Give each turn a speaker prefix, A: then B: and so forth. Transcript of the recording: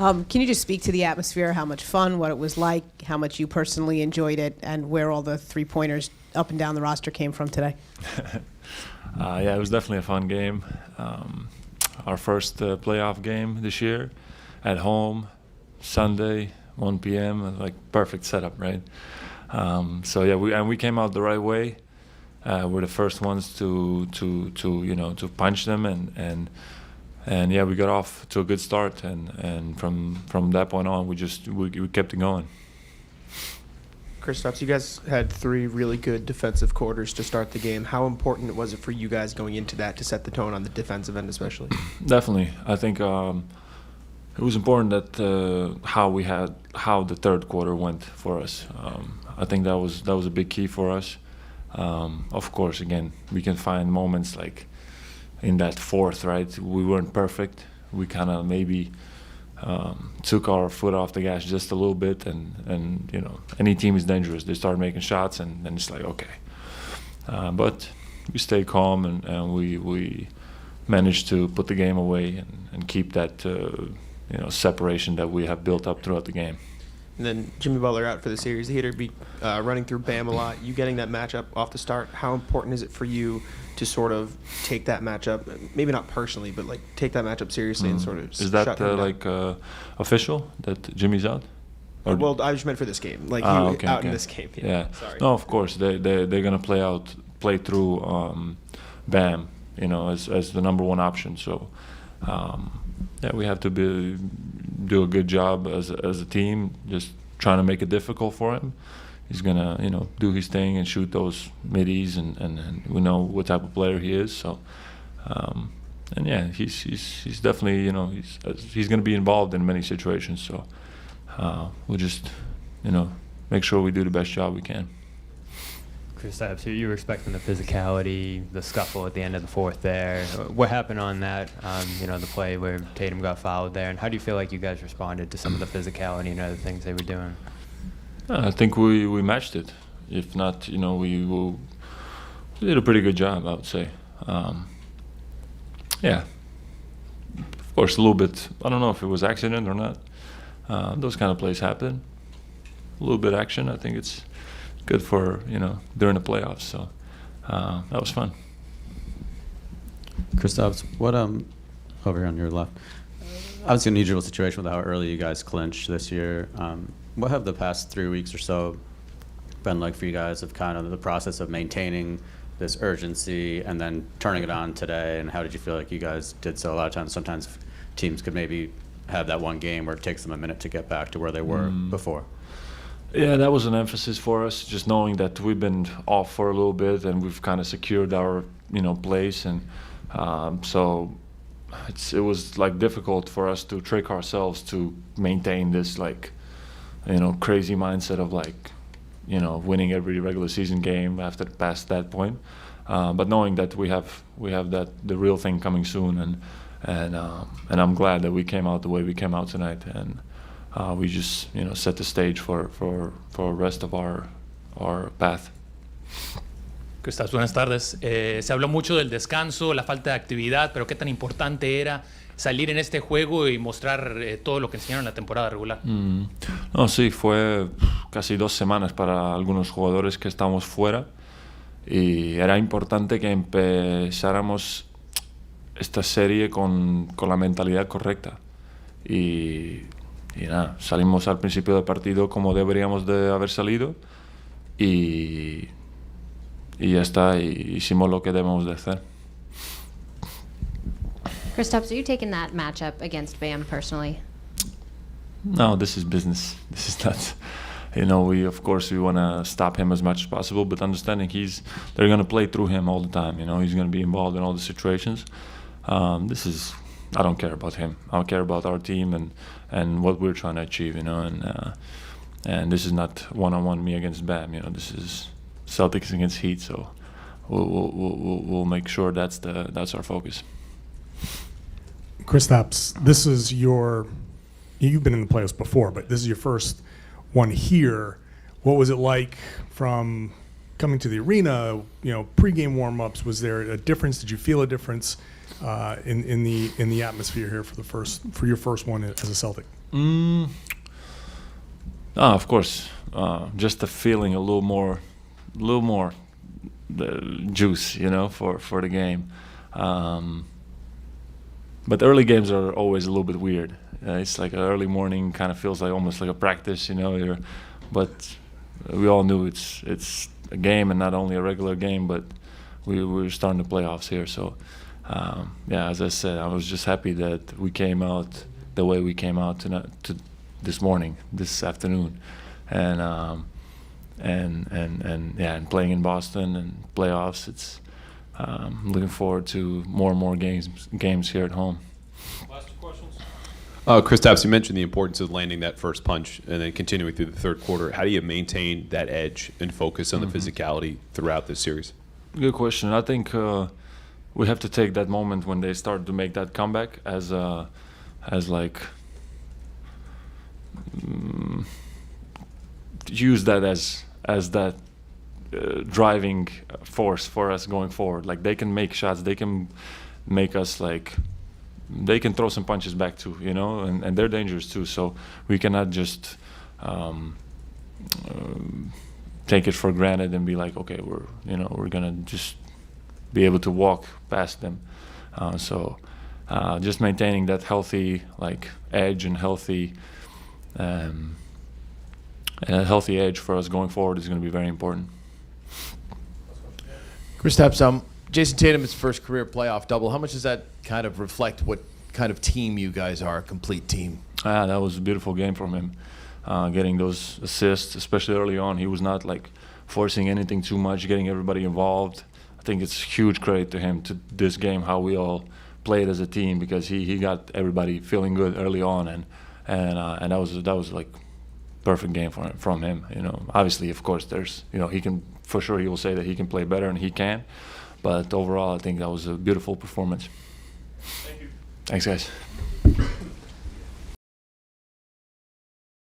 A: Can you just speak to the atmosphere, how much fun, what it was like, how much you personally enjoyed it, and where all the three-pointers up and down the roster came from today?
B: Yeah, it was definitely a fun game. Our first playoff game this year at home, Sunday, 1 p.m., like perfect setup, right? So yeah, we came out the right way. We're the first ones to punch them, and yeah, we got off to a good start, and from that point on, we kept it going.
C: Kristaps, you guys had 3 really good defensive quarters to start the game. How important was it for you guys going into that to set the tone on the defensive end, especially?
B: Definitely, I think it was important that how the third quarter went for us. I think that was a big key for us. Of course, again, we can find moments like in that fourth, right? We weren't perfect. We kind of maybe took our foot off the gas just a little bit, and any team is dangerous. They start making shots, and then it's like, okay. But we stayed calm, and we managed to put the game away and keep that separation that we have built up throughout the game.
C: And then Jimmy Butler out for the series. The Heat be running through Bam a lot. You getting that matchup off the start, how important is it for you to sort of take that matchup, maybe not personally, but like take that matchup seriously and sort of
B: Is that official that Jimmy's out?
C: Or well, I just meant for this game, like in this game.
B: Yeah.
C: Sorry.
B: No, of course they're gonna play through Bam, as the number one option. So yeah, we have to do a good job as a team, just trying to make it difficult for him. He's gonna, do his thing and shoot those middies, and we know what type of player he is. So, and yeah, he's definitely, he's gonna be involved in many situations. So, we'll just, make sure we do the best job we can.
D: Kristaps, you were expecting the physicality, the scuffle at the end of the fourth there. What happened on that, the play where Tatum got fouled there, and how do you feel like you guys responded to some of the physicality and other things they were doing?
B: I think we matched it. If not, we did a pretty good job, I would say. Yeah, of course, a little bit. I don't know if it was accident or not. Those kind of plays happen. A little bit action. I think it's good for during the playoffs. So that was fun.
E: Kristaps, what over here on your left? Obviously, an unusual situation with how early you guys clinched this year. What have the past 3 weeks or so been like for you guys of kind of the process of maintaining this urgency and then turning it on today? And how did you feel like you guys did so? A lot of times, sometimes teams could maybe have that one game where it takes them a minute to get back to where they were before.
B: Yeah, that was an emphasis for us, just knowing that we've been off for a little bit and we've kind of secured our, place. And so it was like difficult for us to trick ourselves to maintain this crazy mindset of winning every regular season game past that point. But knowing that we have the real thing coming soon, and I'm glad that we came out the way we came out tonight, and we just set the stage for the rest of our path.
F: Kristaps, buenas tardes. Se habló mucho del descanso, la falta de actividad, pero qué tan importante era salir en este juego y mostrar todo lo que enseñaron en la temporada regular.
B: No, sí, fue casi 2 semanas para algunos jugadores que estábamos fuera, y era importante que empezáramos esta serie con la mentalidad correcta. Y nada, salimos al principio del partido como deberíamos de haber salido, y ya está, y hicimos lo que debemos de hacer.
G: Kristaps, are you taking that matchup against Bam personally?
B: No, this is business. This is not, we want to stop him as much as possible, but understanding they're going to play through him all the time. He's going to be involved in all the situations. I don't care about him. I care about our team and what we're trying to achieve, and this is not one-on-one me against Bam. This is Celtics against Heat, so we'll make sure that's our focus.
H: Kristaps, you've been in the playoffs before, but this is your first one here. What was it like from coming to the arena, pregame warm-ups? Was there a difference? Did you feel a difference in the atmosphere here for your first one as a Celtic?
B: Of course, just the feeling a little more the juice, for the game. But early games are always a little bit weird. It's like an early morning, kind of feels like almost like a practice, but we all knew it's a game and not only a regular game, but we're starting the playoffs here. So, as I said, I was just happy that we came out the way we came out to this morning, this afternoon, and playing in Boston and playoffs. It's looking forward to more and more games here at home.
I: Last two questions.
J: Kristaps, you mentioned the importance of landing that first punch and then continuing through the third quarter. How do you maintain that edge and focus on the physicality throughout this series?
B: Good question. I think we have to take that moment when they start to make that comeback as use that as that driving force for us going forward. Like, they can make shots, they can make us they can throw some punches back too, and they're dangerous too. So we cannot just take it for granted and be like, okay, we're gonna just be able to walk past them. So just maintaining that healthy edge and healthy edge for us going forward is going to be very important.
I: Kristaps, Jason Tatum, his first career playoff double. How much does that kind of reflect what kind of team you guys are, a complete team?
B: That was a beautiful game from him, getting those assists, especially early on. He was not forcing anything too much, getting everybody involved. I think it's huge credit to him, to this game, how we all played as a team, because he got everybody feeling good early on, and that was perfect game from him. Obviously, of course, there's he can, for sure, he will say that he can play better, and he can. But overall, I think that was a beautiful performance.
I: Thank you.
B: Thanks, guys.